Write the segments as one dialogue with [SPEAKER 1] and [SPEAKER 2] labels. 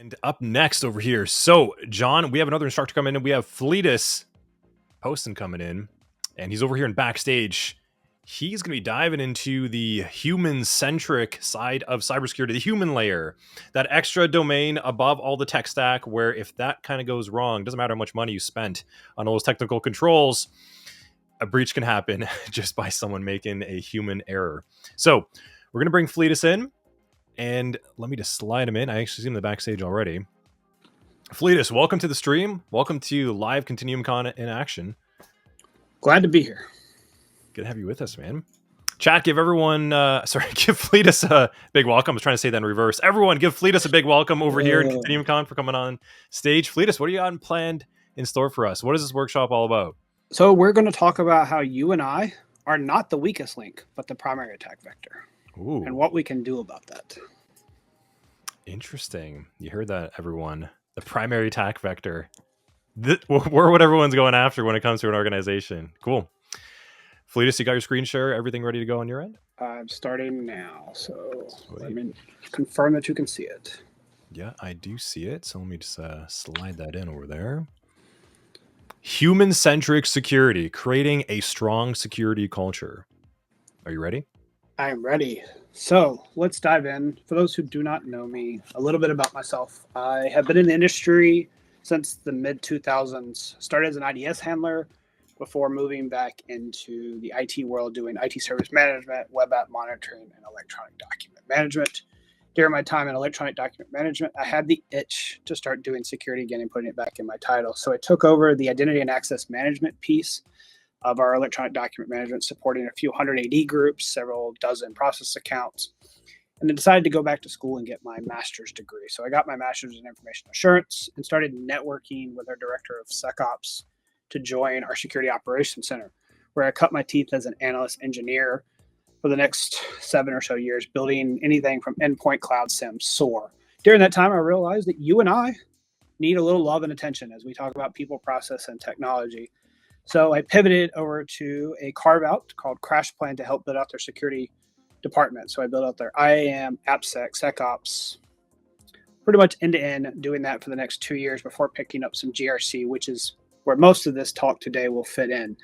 [SPEAKER 1] And up next over here, so John, we have another instructor coming in. We have Fleetus Poston coming in, and he's over here in backstage. He's going to be diving into the human-centric side of cybersecurity, the human layer, that extra domain above all the tech stack, where if that kind of goes wrong, doesn't matter how much money you spent on all those technical controls, a breach can happen just by someone making a human error. So we're going to bring Fleetus in. And let me just slide him in. I actually see him in the backstage already. Fleetus, welcome to the stream. Welcome to live Continuum Con in action.
[SPEAKER 2] Glad to be here.
[SPEAKER 1] Good to have you with us, man. Chat, give everyone, give Fleetus a big welcome. I was trying to say that in reverse. Everyone, give Fleetus a big welcome over here at Continuum Con for coming on stage. Fleetus, what do you got planned in store for us? What is this workshop all about?
[SPEAKER 2] So we're going to talk about how you and I are not the weakest link, but the primary attack vector.
[SPEAKER 1] Ooh.
[SPEAKER 2] And what we can do about that.
[SPEAKER 1] Interesting. You heard that, everyone. The primary attack vector. We're what everyone's going after when it comes to an organization. Cool. Fleetus, you got your screen share, everything ready to go on your end?
[SPEAKER 2] I'm starting now, so let me confirm that you can see it.
[SPEAKER 1] Yeah, I do see it. So let me just slide that in over there. Human-centric security, creating a strong security culture. Are you ready?
[SPEAKER 2] I am ready. So let's dive in. For those who do not know me, a little bit about myself. I have been in the industry since the mid-2000s. Started as an IDS handler before moving back into the IT world, doing IT service management, web app monitoring, and electronic document management. During my time in electronic document management, I had the itch to start doing security again and putting it back in my title. So I took over the identity and access management piece of our electronic document management, supporting a few hundred AD groups, several dozen process accounts, and then decided to go back to school and get my master's degree. So I got my master's in information assurance and started networking with our director of SecOps to join our security operations center, where I cut my teeth as an analyst engineer for the next 7 or so years, building anything from endpoint, cloud, SIEM, SOAR. During that time, I realized that you and I need a little love and attention as we talk about people, process, and technology. So I pivoted over to a carve-out called Crash Plan to help build out their security department. So I built out their IAM, AppSec, SecOps, pretty much end-to-end, doing that for the next 2 years before picking up some GRC, which is where most of this talk today will fit in,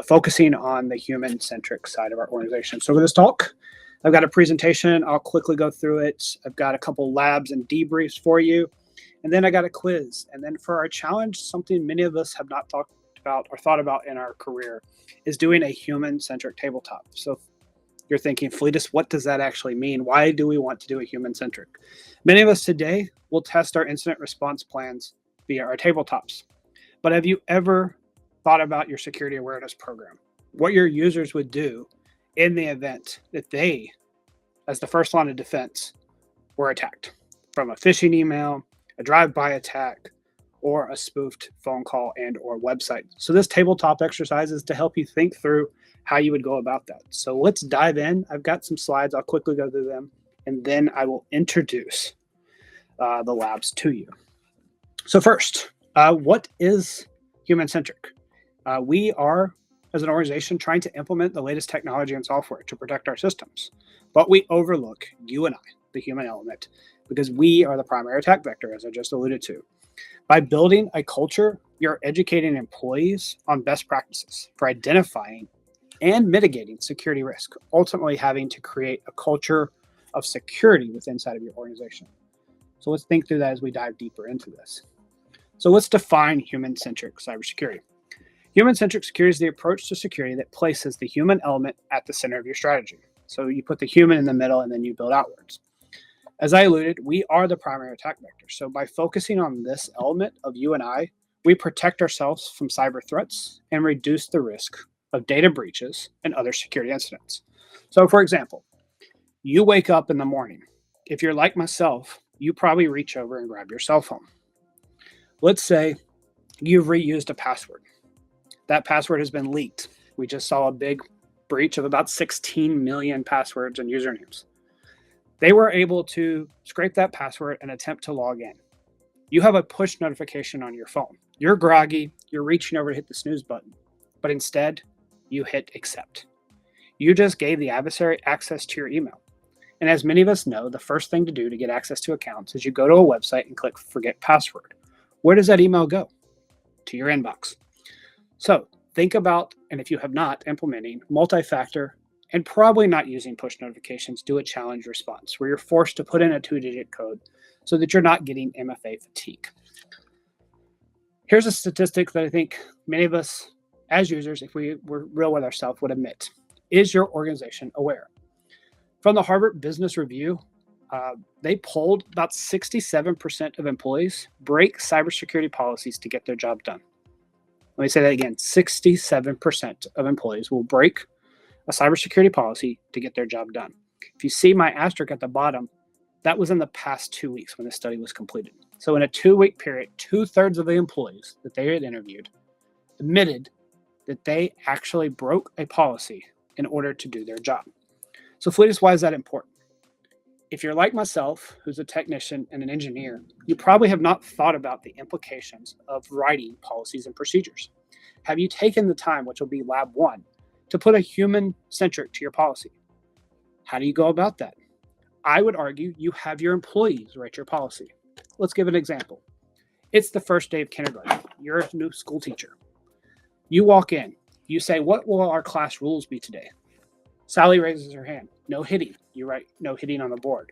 [SPEAKER 2] focusing on the human-centric side of our organization. So for this talk, I've got a presentation. I'll quickly go through it. I've got a couple labs and debriefs for you. And then I got a quiz. And then for our challenge, something many of us have not talked about or thought about in our career is doing a human-centric tabletop. So you're thinking, Fleetus, what does that actually mean? Why do we want to do a human-centric? Many of us today will test our incident response plans via our tabletops. But have you ever thought about your security awareness program? What your users would do in the event that they, as the first line of defense, were attacked from a phishing email, a drive-by attack, or a spoofed phone call and or website. So this tabletop exercise is to help you think through how you would go about that. So let's dive in. I've got some slides. I'll quickly go through them, and then I will introduce the labs to you. So first, what is human-centric? We are, as an organization, trying to implement the latest technology and software to protect our systems. But we overlook you and I, the human element, because we are the primary attack vector, as I just alluded to. By building a culture, you're educating employees on best practices for identifying and mitigating security risk, ultimately having to create a culture of security within inside of your organization. So let's think through that as we dive deeper into this. So let's define human-centric cybersecurity. Human-centric security is the approach to security that places the human element at the center of your strategy. So you put the human in the middle and then you build outwards. As I alluded, we are the primary attack vector. So by focusing on this element of you and I, we protect ourselves from cyber threats and reduce the risk of data breaches and other security incidents. So for example, you wake up in the morning. If you're like myself, you probably reach over and grab your cell phone. Let's say you've reused a password. That password has been leaked. We just saw a big breach of about 16 million passwords and usernames. They were able to scrape that password and attempt to log in. You have a push notification on your phone. You're groggy, you're reaching over to hit the snooze button, but instead you hit accept. You just gave the adversary access to your email. And as many of us know, the first thing to do to get access to accounts is you go to a website and click forget password. Where does that email go? To your inbox. So think about, and if you have not, implementing multi-factor and probably not using push notifications, do a challenge response where you're forced to put in a 2-digit code so that you're not getting MFA fatigue. Here's a statistic that I think many of us as users, if we were real with ourselves, would admit. Is your organization aware? From the Harvard Business Review, they polled about 67% of employees break cybersecurity policies to get their job done. Let me say that again. 67% of employees will break a cybersecurity policy to get their job done. If you see my asterisk at the bottom, that was in the past 2 weeks when the study was completed. So in a 2-week period, 2/3 of the employees that they had interviewed admitted that they actually broke a policy in order to do their job. So Fleetus, why is that important? If you're like myself, who's a technician and an engineer, you probably have not thought about the implications of writing policies and procedures. Have you taken the time, which will be lab 1, to put a human-centric to your policy? How do you go about that? I would argue you have your employees write your policy. Let's give an example. It's the first day of kindergarten. You're a new school teacher. You walk in. You say, what will our class rules be today? Sally raises her hand. No hitting. You write no hitting on the board.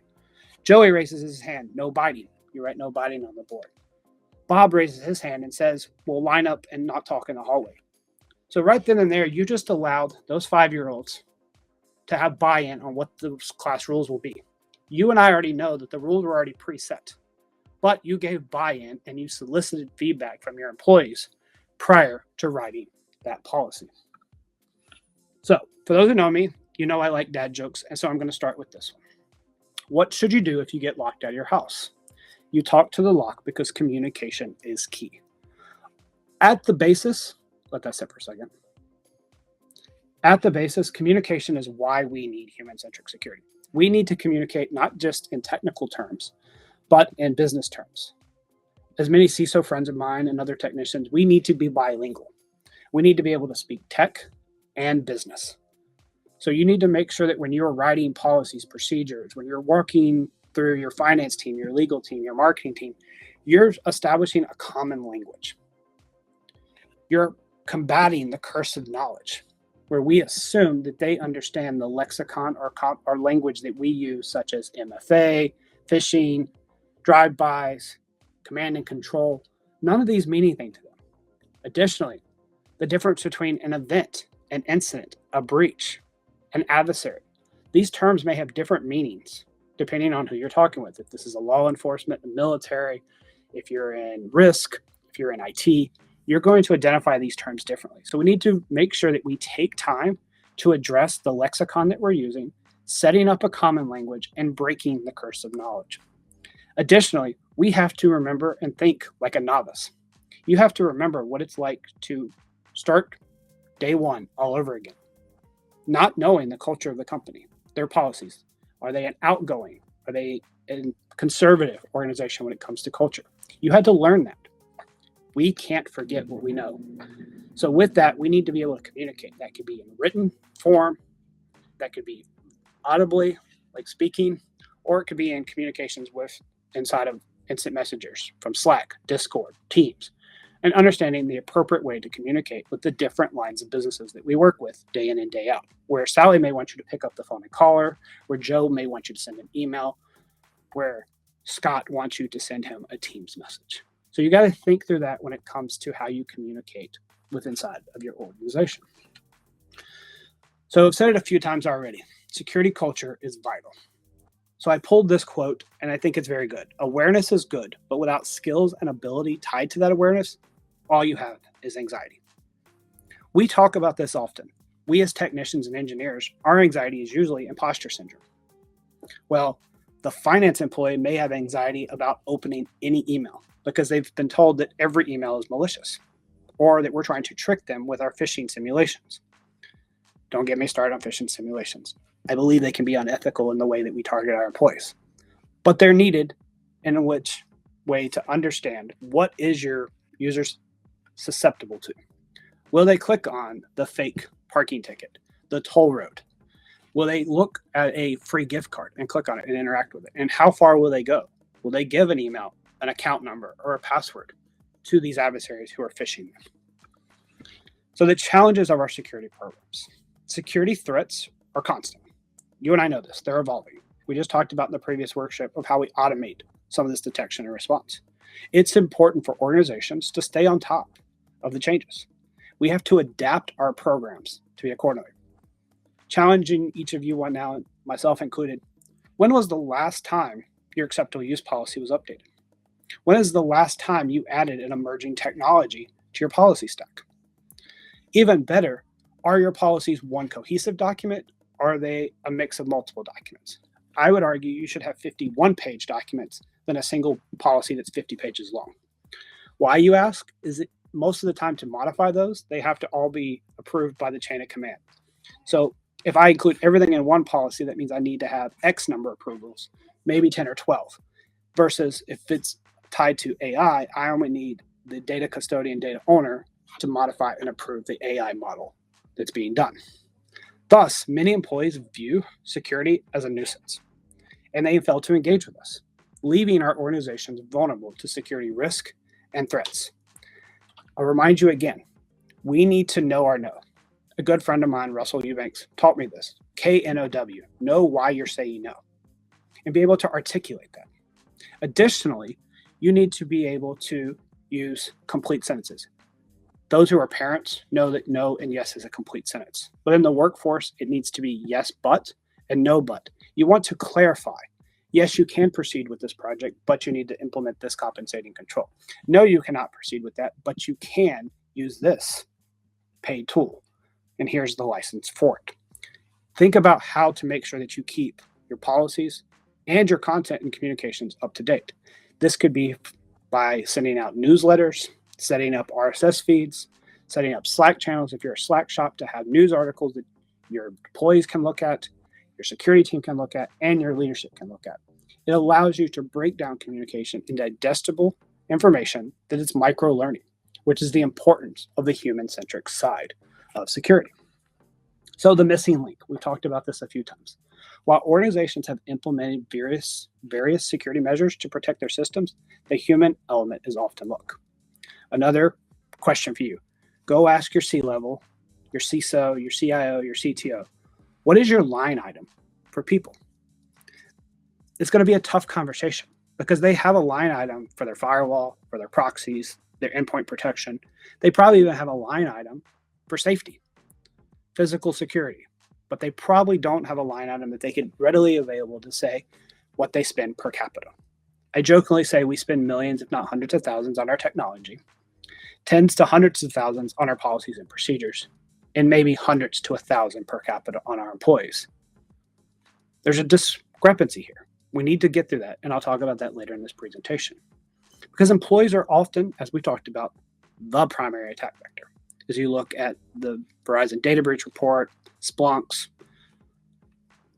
[SPEAKER 2] Joey raises his hand. No biting. You write no biting on the board. Bob raises his hand and says, we'll line up and not talk in the hallway. So right then and there, you just allowed those 5-year-olds to have buy-in on what the class rules will be. You and I already know that the rules were already preset, but you gave buy-in and you solicited feedback from your employees prior to writing that policy. So for those who know me, you know I like dad jokes, and so I'm going to start with this one. What should you do if you get locked out of your house? You talk to the lock because communication is key. At the basis, let that sit for a second. At the basis, communication is why we need human-centric security. We need to communicate not just in technical terms, but in business terms. As many CISO friends of mine and other technicians, we need to be bilingual. We need to be able to speak tech and business. So you need to make sure that when you're writing policies, procedures, when you're working through your finance team, your legal team, your marketing team, you're establishing a common language. You're combating the curse of knowledge, where we assume that they understand the lexicon or language that we use, such as MFA, phishing, drive-bys, command and control. None of these mean anything to them. Additionally, the difference between an event, an incident, a breach, an adversary. These terms may have different meanings depending on who you're talking with. If this is a law enforcement, the military, if you're in risk, if you're in IT, you're going to identify these terms differently. So we need to make sure that we take time to address the lexicon that we're using, setting up a common language, and breaking the curse of knowledge. Additionally, we have to remember and think like a novice. You have to remember what it's like to start day one all over again, not knowing the culture of the company, their policies. Are they an outgoing? Are they a conservative organization when it comes to culture? You had to learn that. We can't forget what we know. So with that, we need to be able to communicate. That could be in written form, that could be audibly, like speaking, or it could be in communications with inside of instant messengers from Slack, Discord, Teams, and understanding the appropriate way to communicate with the different lines of businesses that we work with day in and day out, where Sally may want you to pick up the phone and call her, where Joe may want you to send an email, where Scott wants you to send him a Teams message. So you got to think through that when it comes to how you communicate with inside of your organization. So I've said it a few times already. Security culture is vital. So I pulled this quote, and I think it's very good. Awareness is good, but without skills and ability tied to that awareness, all you have is anxiety. We talk about this often. We as technicians and engineers, our anxiety is usually imposter syndrome. Well, the finance employee may have anxiety about opening any email because they've been told that every email is malicious, or that we're trying to trick them with our phishing simulations. Don't get me started on phishing simulations. I believe they can be unethical in the way that we target our employees, but they're needed in which way to understand what is your users susceptible to. Will they click on the fake parking ticket, the toll road, Will they look at a free gift card and click on it and interact with it? And how far will they go? Will they give an email, an account number, or a password to these adversaries who are phishing them? So the challenges of our security programs. Security threats are constant. You and I know this. They're evolving. We just talked about in the previous workshop of how we automate some of this detection and response. It's important for organizations to stay on top of the changes. We have to adapt our programs to be accordingly. Challenging each of you one now, myself included, when was the last time your acceptable use policy was updated? When is the last time you added an emerging technology to your policy stack? Even better, are your policies one cohesive document, or are they a mix of multiple documents? I would argue you should have 51-page documents than a single policy that's 50 pages long. Why, you ask? Is it most of the time to modify those, they have to all be approved by the chain of command. So if I include everything in one policy, that means I need to have X number of approvals, maybe 10 or 12. Versus if it's tied to AI, I only need the data custodian, data owner to modify and approve the AI model that's being done. Thus, many employees view security as a nuisance, and they fail to engage with us, leaving our organizations vulnerable to security risk and threats. I'll remind you again, we need to know our no. A good friend of mine, Russell Eubanks, taught me this. KNOW, know why you're saying no, and be able to articulate that. Additionally, you need to be able to use complete sentences. Those who are parents know that no and yes is a complete sentence. But in the workforce, it needs to be yes, but, and no, but. You want to clarify. Yes, you can proceed with this project, but you need to implement this compensating control. No, you cannot proceed with that, but you can use this paid tool. And here's the license for it. Think about how to make sure that you keep your policies and your content and communications up to date. This could be by sending out newsletters, setting up RSS feeds, setting up Slack channels if you're a Slack shop to have news articles that your employees can look at, your security team can look at, and your leadership can look at. It allows you to break down communication in digestible information that is micro-learning, which is the importance of the human-centric side of security. So the missing link, we've talked about this a few times. While organizations have implemented various security measures to protect their systems, the human element is often lost. Another question for you. Go ask your C-level, your CISO, your CIO, your CTO, what is your line item for people? It's going to be a tough conversation because they have a line item for their firewall, for their proxies, their endpoint protection. They probably even have a line item for safety, physical security, but they probably don't have a line item that they can readily available to say what they spend per capita. I jokingly say we spend millions, if not hundreds of thousands on our technology, tens to hundreds of thousands on our policies and procedures, and maybe hundreds to 1,000 per capita on our employees. There's a discrepancy here. We need to get through that, and I'll talk about that later in this presentation. Because employees are often, as we talked about, the primary attack vector. As you look at the Verizon data breach report, Splunk's,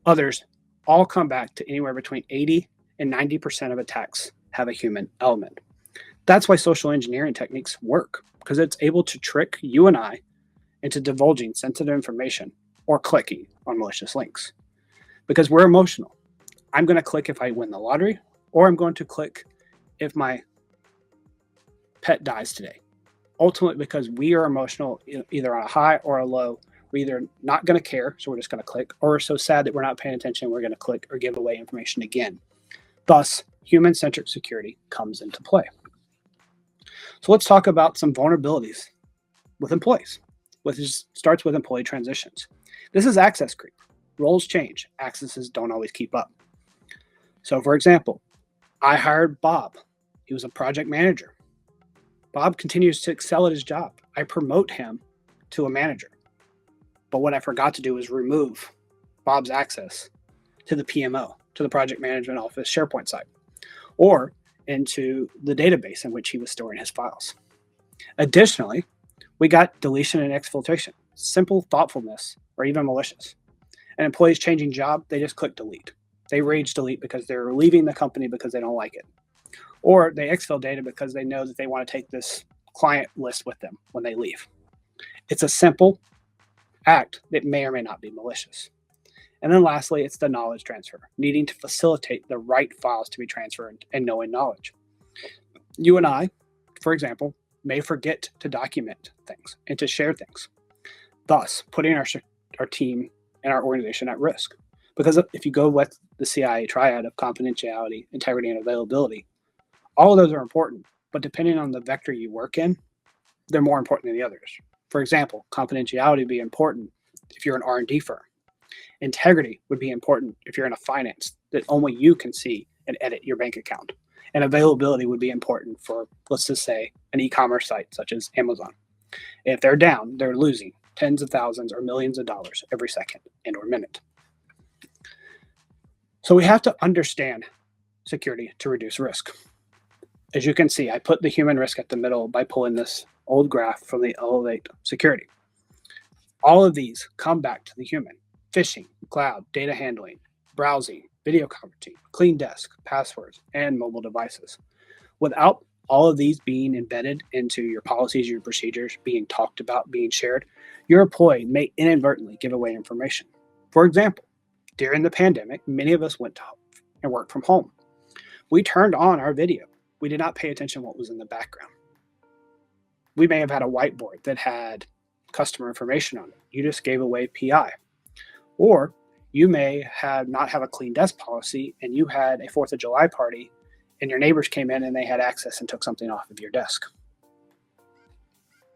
[SPEAKER 2] others, all come back to anywhere between 80 and 90% of attacks have a human element. That's why social engineering techniques work, because it's able to trick you and I into divulging sensitive information or clicking on malicious links. Because we're emotional. I'm going to click if I win the lottery, or I'm going to click if my pet dies today. Ultimately, because we are emotional, either on a high or a low, we're either not going to care, so we're just going to click, or we're so sad that we're not paying attention, we're going to click or give away information again. Thus, human-centric security comes into play. So let's talk about some vulnerabilities with employees, which starts with employee transitions. This is access creep. Roles change. Accesses don't always keep up. So for example, I hired Bob. He was a project manager. Bob continues to excel at his job. I promote him to a manager. But what I forgot to do is remove Bob's access to the PMO, to the project management office SharePoint site, or into the database in which he was storing his files. Additionally, we got deletion and exfiltration, simple thoughtfulness, or even malicious. An employee's changing job, they just click delete. They rage delete because they're leaving the company because they don't like it. Or they exfil data because they know that they want to take this client list with them when they leave. It's a simple act that may or may not be malicious. And then lastly, it's the knowledge transfer, needing to facilitate the right files to be transferred and knowing knowledge. You and I, for example, may forget to document things and to share things, thus putting our team and our organization at risk. Because if you go with the CIA triad of confidentiality, integrity, and availability, all of those are important, but depending on the vector you work in, they're more important than the others. For example, confidentiality would be important if you're an R&D firm. Integrity would be important if you're in a finance that only you can see and edit your bank account. And availability would be important for, let's just say, an e-commerce site such as Amazon. If they're down, they're losing tens of thousands or millions of dollars every second and or minute. So we have to understand security to reduce risk. As you can see, I put the human risk at the middle by pulling this old graph from the Elevate Security. All of these come back to the human. Phishing, cloud, data handling, browsing, video conferencing, clean desk, passwords, and mobile devices. Without all of these being embedded into your policies, your procedures, being talked about, being shared, your employee may inadvertently give away information. For example, during the pandemic, many of us went to home and worked from home. We turned on our video. We did not pay attention to what was in the background. We may have had a whiteboard that had customer information on it. You just gave away PI. Or you may not have a clean desk policy and you had a 4th of July party and your neighbors came in and they had access and took something off of your desk.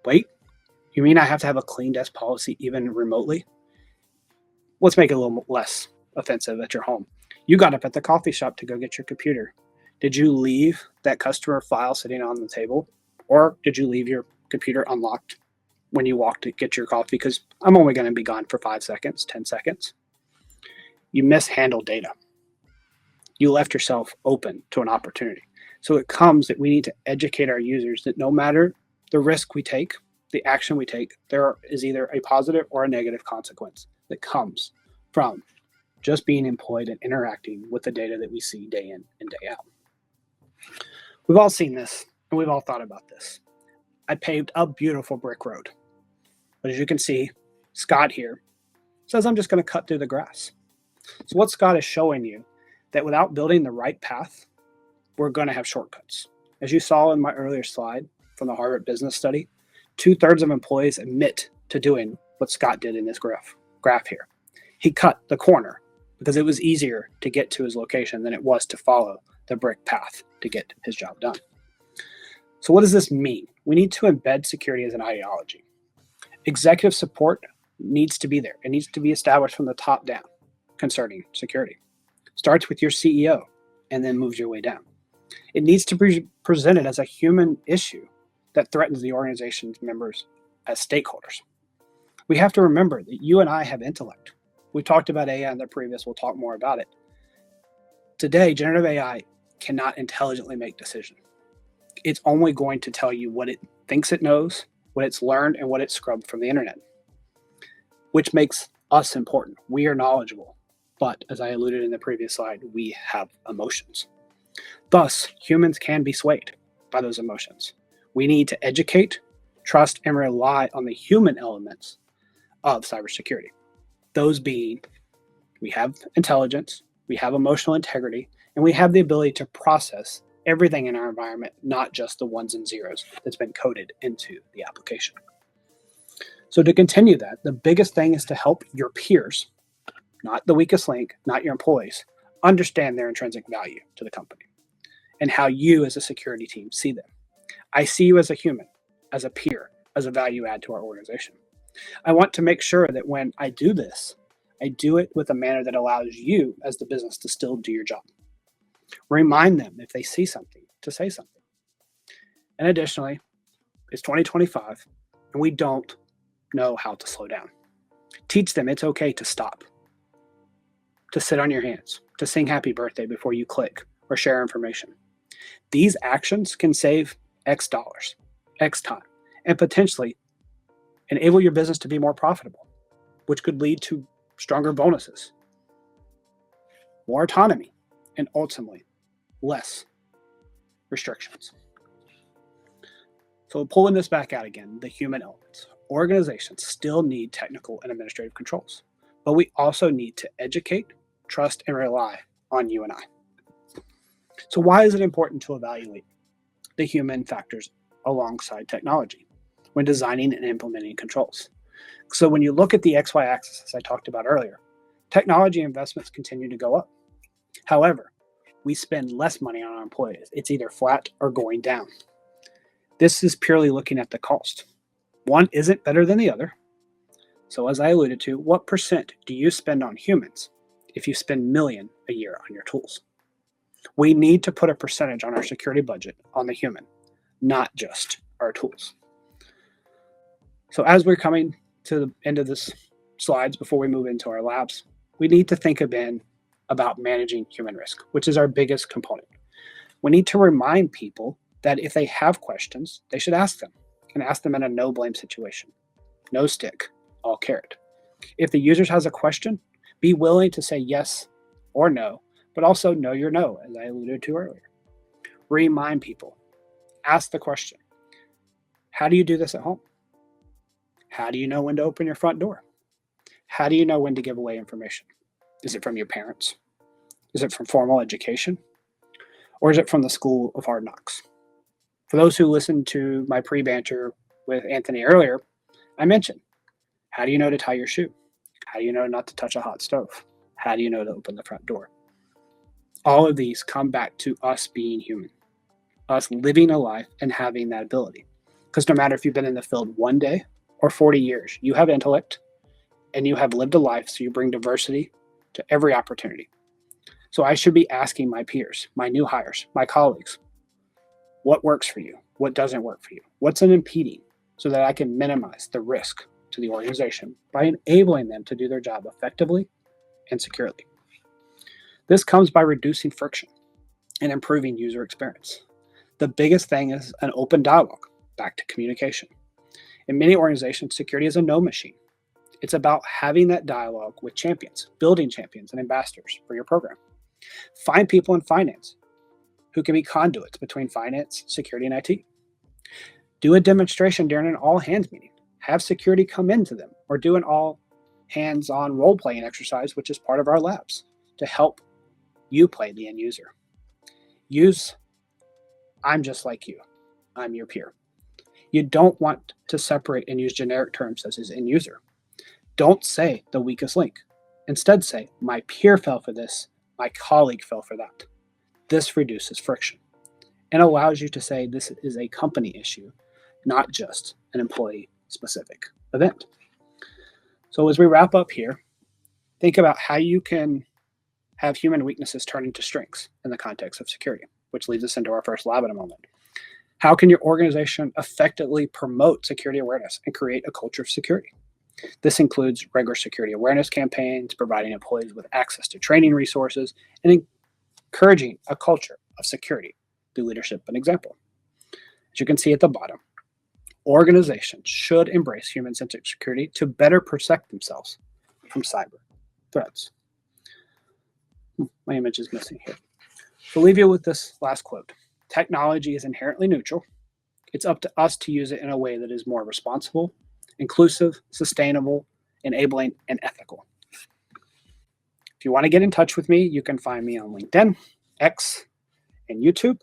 [SPEAKER 2] Wait, you mean I have to have a clean desk policy even remotely? Let's make it a little less offensive at your home. You got up at the coffee shop to go get your computer. Did you leave that customer file sitting on the table? Or did you leave your computer unlocked when you walked to get your coffee? Because I'm only going to be gone for 5 seconds, 10 seconds. You mishandled data. You left yourself open to an opportunity. So it comes that we need to educate our users that no matter the risk we take, the action we take, there is either a positive or a negative consequence that comes from just being employed and interacting with the data that we see day in and day out. We've all seen this and we've all thought about this. I paved a beautiful brick road. But as you can see, Scott here says, I'm just going to cut through the grass. So what Scott is showing you that without building the right path, we're going to have shortcuts. As you saw in my earlier slide from the Harvard Business Study, 2/3 of employees admit to doing what Scott did in this graph here. He cut the corner because it was easier to get to his location than it was to follow the brick path to get his job done. So what does this mean? We need to embed security as an ideology. Executive support needs to be there. It needs to be established from the top down concerning security. Starts with your CEO and then moves your way down. It needs to be presented as a human issue that threatens the organization's members as stakeholders. We have to remember that you and I have intellect. We talked about AI in the previous, we'll talk more about it. Today, generative AI cannot intelligently make decisions. It's only going to tell you what it thinks it knows, what it's learned, and what it's scrubbed from the internet, which makes us important. We are knowledgeable, but as I alluded in the previous slide, we have emotions. Thus, humans can be swayed by those emotions. We need to educate, trust, and rely on the human elements of cybersecurity. Those being, we have intelligence, we have emotional integrity, and we have the ability to process everything in our environment, not just the ones and zeros that's been coded into the application. So to continue that, the biggest thing is to help your peers, not the weakest link, not your employees, understand their intrinsic value to the company and how you as a security team see them. I see you as a human, as a peer, as a value add to our organization. I want to make sure that when I do this, I do it with a manner that allows you as the business to still do your job. Remind them if they see something to say something. And additionally, it's 2025 and we don't know how to slow down. Teach them it's okay to stop, to sit on your hands, to sing happy birthday before you click or share information. These actions can save X dollars, X time, and potentially enable your business to be more profitable, which could lead to stronger bonuses, more autonomy, and ultimately less restrictions. So pulling this back out again, the human elements. Organizations still need technical and administrative controls, but we also need to educate, trust, and rely on you and I. So why is it important to evaluate the human factors alongside technology when designing and implementing controls? So when you look at the XY axis, as I talked about earlier, technology investments continue to go up. However, we spend less money on our employees. It's either flat or going down. This is purely looking at the cost. One isn't better than the other. So as I alluded to, what percent do you spend on humans if you spend million a year on your tools? We need to put a percentage on our security budget on the human, not just our tools. So as we're coming to the end of this slides before we move into our labs, we need to think again about managing human risk, which is our biggest component. We need to remind people that if they have questions, they should ask them, and ask them in a no blame situation. No stick, all carrot. If the user has a question, be willing to say yes or no, but also know your no, as I alluded to earlier. Remind people, ask the question, how do you do this at home? How do you know when to open your front door? How do you know when to give away information? Is it from your parents? Is it from formal education? Or is it from the school of hard knocks? For those who listened to my pre-banter with Anthony earlier, I mentioned, how do you know to tie your shoe? How do you know not to touch a hot stove? How do you know to open the front door? All of these come back to us being human, us living a life and having that ability. Because no matter if you've been in the field one day or 40 years, you have intellect and you have lived a life, so you bring diversity to every opportunity. So I should be asking my peers, my new hires, my colleagues, what works for you? What doesn't work for you? What's an impeding, so that I can minimize the risk to the organization by enabling them to do their job effectively and securely. This comes by reducing friction and improving user experience. The biggest thing is an open dialogue, back to communication. In many organizations, security is a no machine. It's about having that dialogue with champions, building champions and ambassadors for your program. Find people in finance who can be conduits between finance, security, and IT. Do a demonstration during an all-hands meeting. Have security come into them, or do an all-hands-on role-playing exercise, which is part of our labs, to help you play the end user. Use, I'm just like you. I'm your peer. You don't want to separate and use generic terms such as end user. Don't say the weakest link. Instead say, my peer fell for this, my colleague fell for that. This reduces friction and allows you to say this is a company issue, not just an employee-specific event. So as we wrap up here, think about how you can have human weaknesses turn into strengths in the context of security, which leads us into our first lab in a moment. How can your organization effectively promote security awareness and create a culture of security? This includes regular security awareness campaigns, providing employees with access to training resources, and encouraging a culture of security through leadership and example. As you can see at the bottom, organizations should embrace human-centric security to better protect themselves from cyber threats. My image is missing here. So I'll leave you with this last quote. Technology is inherently neutral. It's up to us to use it in a way that is more responsible, inclusive, sustainable, enabling, and ethical. If you want to get in touch with me, you can find me on LinkedIn, X, and YouTube.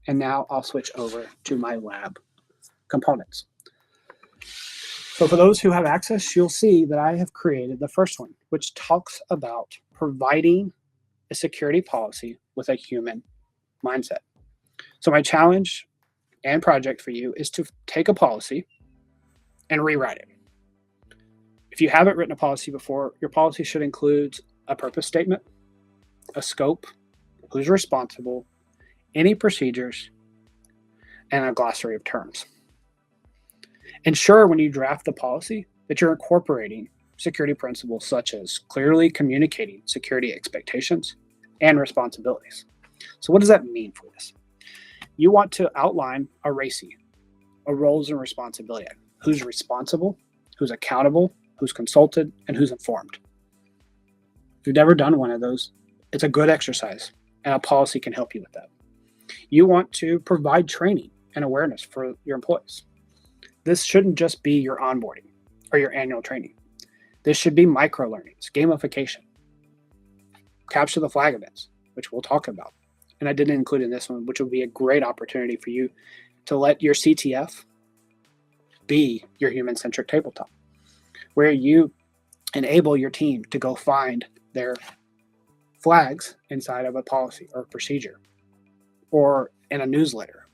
[SPEAKER 2] And now I'll switch over to my lab components. So for those who have access, you'll see that I have created the first one, which talks about providing a security policy with a human mindset. So my challenge and project for you is to take a policy and rewrite it. If you haven't written a policy before, your policy should include a purpose statement, a scope, who's responsible, any procedures, and a glossary of terms. Ensure when you draft the policy that you're incorporating security principles such as clearly communicating security expectations and responsibilities. So what does that mean for this? You want to outline a RACI, a roles and responsibility. Who's responsible, who's accountable, who's consulted, and who's informed. If you've never done one of those, it's a good exercise, and a policy can help you with that. You want to provide training and awareness for your employees. This shouldn't just be your onboarding or your annual training. This should be micro learnings, gamification, capture the flag events, which we'll talk about. And I didn't include in this one, which would be a great opportunity for you to let your CTF be your human-centric tabletop, where you enable your team to go find their flags inside of a policy or a procedure or in a newsletter,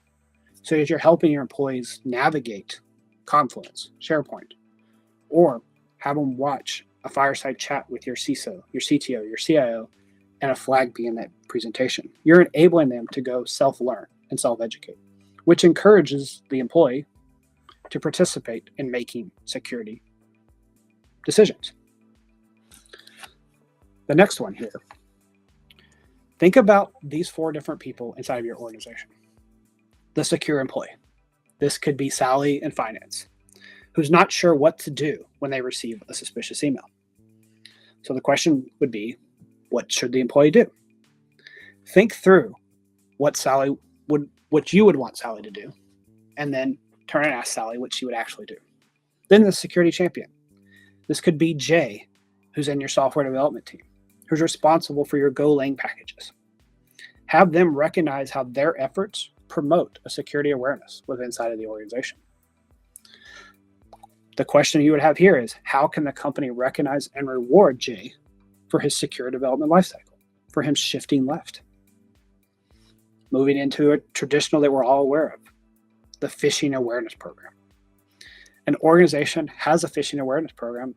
[SPEAKER 2] so that you're helping your employees navigate Confluence, SharePoint, or have them watch a fireside chat with your CISO, your CTO, your CIO, and a flag be in that presentation. You're enabling them to go self-learn and self-educate, which encourages the employee to participate in making security decisions. The next one here. Think about these 4 different people inside of your organization. The secure employee. This could be Sally in finance, who's not sure what to do when they receive a suspicious email. So the question would be, what should the employee do? Think through what you would want Sally to do, and then turn and ask Sally what she would actually do. Then the security champion. This could be Jay, who's in your software development team, who's responsible for your Golang packages. Have them recognize how their efforts promote a security awareness within inside of the organization. The question you would have here is, how can the company recognize and reward Jay for his secure development lifecycle, for him shifting left? Moving into a traditional that we're all aware of, the phishing awareness program. An organization has a phishing awareness program,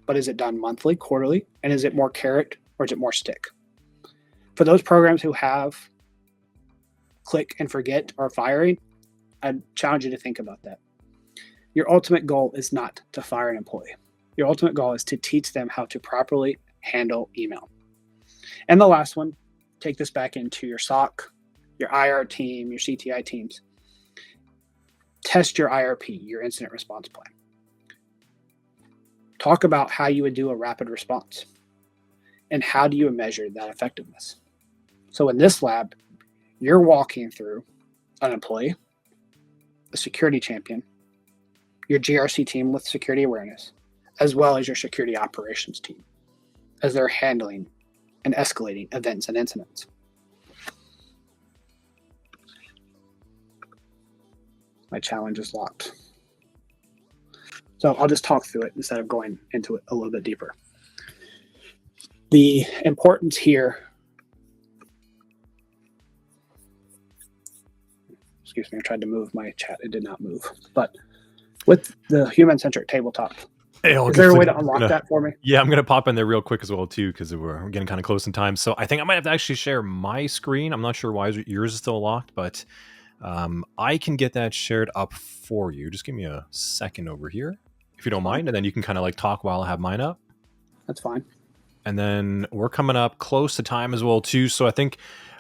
[SPEAKER 2] but is it done monthly, quarterly, and is it more carrot or is it more stick? For those programs who have click and forget or firing, I challenge you to think about that. Your ultimate goal is not to fire an employee. Your ultimate goal is to teach them how to properly handle email. And the last one, take this back into your SOC, your IR team, your CTI teams. Test your IRP, your incident response plan. Talk about how you would do a rapid response and how do you measure that effectiveness. So in this lab, you're walking through an employee, a security champion, your GRC team with security awareness, as well as your security operations team, as they're handling and escalating events and incidents. My challenge is locked. So I'll just talk through it instead of going into it a little bit deeper. The importance here, excuse me, I tried to move my chat, it did not move. But with the human-centric tabletop, is there a way to unlock that for me?
[SPEAKER 1] Yeah, I'm going to pop in there real quick as well, too, because we're getting kind of close in time. So I think I might have to actually share my screen. I'm not sure why yours is still locked, but I can get that shared up for you. Just give me a second over here, if you don't mind, and then you can kind of like talk while I have mine up.
[SPEAKER 2] That's fine.
[SPEAKER 1] And then we're coming up close to time as well, too. So I think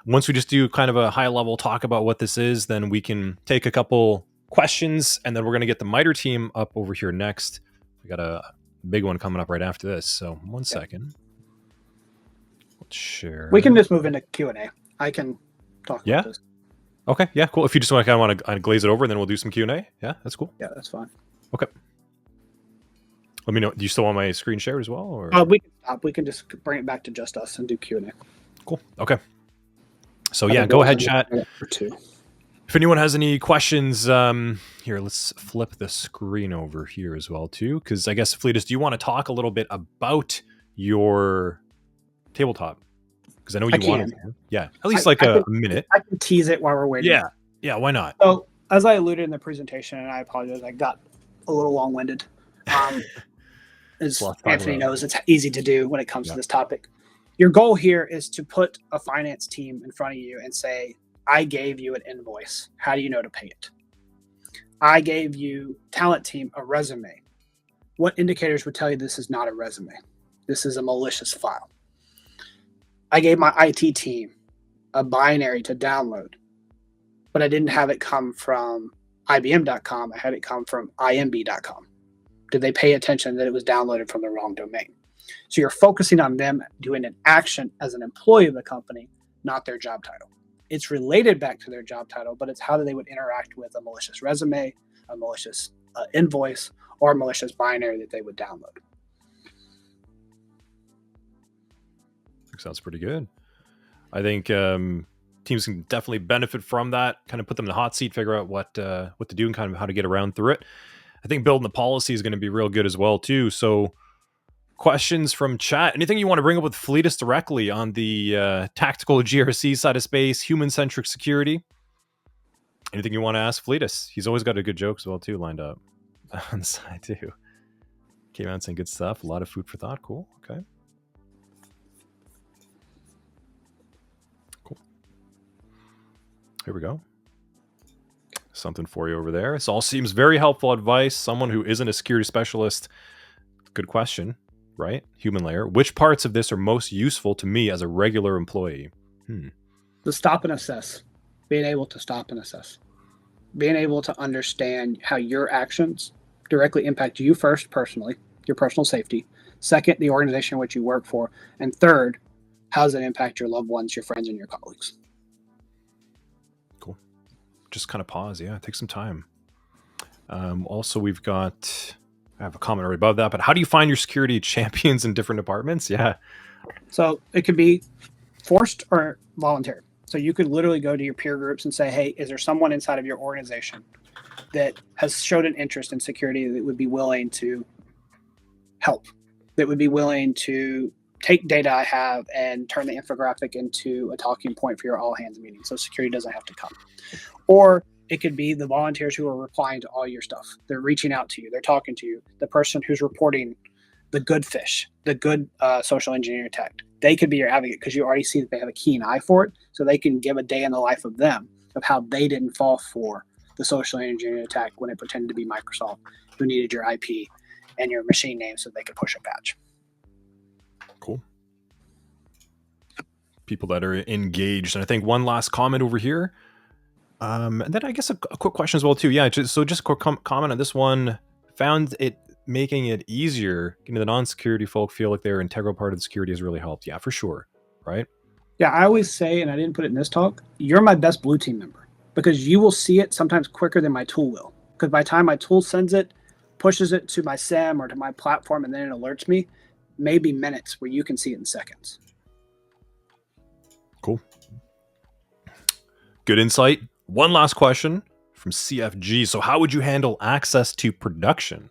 [SPEAKER 1] once we just do kind of a high-level talk about what this is, then we can take a couple questions, and then we're going to get the MITRE team up over here next. We got a big one coming up right after this. So one second. Let's share.
[SPEAKER 2] We can just move into Q&A. I can talk about this.
[SPEAKER 1] Okay, yeah, cool. If you just want to glaze it over, and then we'll do some Q&A. Yeah, that's cool.
[SPEAKER 2] Yeah, that's fine.
[SPEAKER 1] Okay. Let me know. Do you still want my screen shared as well? Or?
[SPEAKER 2] We can stop. We can just bring it back to just us and do Q&A.
[SPEAKER 1] Cool. Okay. So yeah, go ahead, chat. If anyone has any questions, here, let's flip the screen over here as well, too. Because I guess, Fleetus, do you want to talk a little bit about your tabletop? Because I know you wanted to. Yeah, at least a minute.
[SPEAKER 2] I can tease it while we're waiting.
[SPEAKER 1] Yeah, why not?
[SPEAKER 2] So, as I alluded in the presentation, and I apologize, I got a little long-winded. As Anthony knows, it's easy to do when it comes to this topic. Your goal here is to put a finance team in front of you and say, I gave you an invoice. How do you know to pay it? I gave you talent team a resume. What indicators would tell you this is not a resume? This is a malicious file. I gave my IT team a binary to download, but I didn't have it come from IBM.com. I had it come from IMB.com. Did they pay attention that it was downloaded from the wrong domain? So you're focusing on them doing an action as an employee of the company, not their job title. It's related back to their job title, but it's how they would interact with a malicious resume, a malicious invoice, or a malicious binary that they would download.
[SPEAKER 1] Sounds pretty good. I think teams can definitely benefit from that. Kind of put them in the hot seat, figure out what to do, and kind of how to get around through it. I think building the policy is going to be real good as well too. So, questions from chat. Anything you want to bring up with Fleetus directly on the tactical GRC side of space, human-centric security? Anything you want to ask Fleetus? He's always got a good joke as well too lined up on the side too. Came out saying good stuff. A lot of food for thought. Cool. Okay. Cool. Here we go. Something for you over there. This all seems very helpful advice. Someone who isn't a security specialist. Good question, right? Human layer. Which parts of this are most useful to me as a regular employee?
[SPEAKER 2] The stop and assess. Being able to stop and assess. Being able to understand how your actions directly impact you first, personally, your personal safety. Second, the organization in which you work for. And third, how does it impact your loved ones, your friends, and your colleagues?
[SPEAKER 1] Cool. Just kind of pause. Yeah, take some time. Also, we've got, I have a comment right above that, but how do you find your security champions in different departments? Yeah.
[SPEAKER 2] So it could be forced or voluntary. So you could literally go to your peer groups and say, hey, is there someone inside of your organization that has showed an interest in security that would be willing to help, that would be willing to take data I have and turn the infographic into a talking point for your all hands meeting, so security doesn't have to come. Or it could be the volunteers who are replying to all your stuff. They're reaching out to you. They're talking to you. The person who's reporting the good fish, the good social engineering attack. They could be your advocate because you already see that they have a keen eye for it, so they can give a day in the life of them, of how they didn't fall for the social engineering attack when it pretended to be Microsoft, who needed your IP and your machine name so they could push a patch.
[SPEAKER 1] Cool. People that are engaged. And I think one last comment over here. And then I guess a quick question as well too. Yeah, just a quick comment on this one. Found it making it easier, the non-security folk feel like they're an integral part of the security has really helped. Yeah, for sure. Right?
[SPEAKER 2] Yeah, I always say, and I didn't put it in this talk, you're my best blue team member because you will see it sometimes quicker than my tool will. Because by the time my tool sends it, pushes it to my SIEM or to my platform, and then it alerts me, maybe minutes where you can see it in seconds.
[SPEAKER 1] Cool. Good insight. One last question from CFG. So how would you handle access to production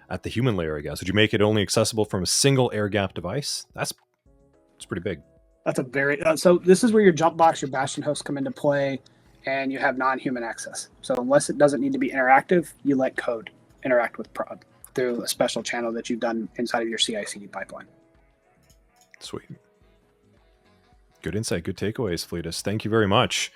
[SPEAKER 1] at the human layer, I guess? Would you make it only accessible from a single air-gapped device? It's pretty big.
[SPEAKER 2] That's a very... so this is where your jump box, your bastion hosts come into play, and you have non-human access. So unless it doesn't need to be interactive, you let code interact with prod through a special channel that you've done inside of your CI/CD pipeline.
[SPEAKER 1] Sweet. Good insight. Good takeaways, Fleetus. Thank you very much.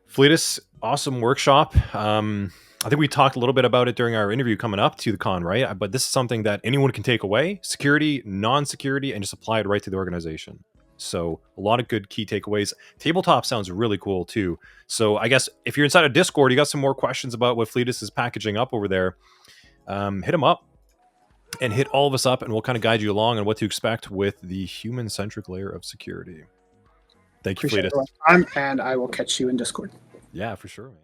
[SPEAKER 1] Fleetus, awesome workshop. I think we talked a little bit about it during our interview coming up to the con, right? But this is something that anyone can take away, security, non-security, and just apply it right to the organization. So a lot of good key takeaways. Tabletop sounds really cool too. So I guess if you're inside of Discord, you got some more questions about what Fleetus is packaging up over there, hit him up and hit all of us up, and we'll kind of guide you along on what to expect with the human-centric layer of security. Thank you, Fleetus.
[SPEAKER 2] And I will catch you in Discord.
[SPEAKER 1] Yeah, for sure, man.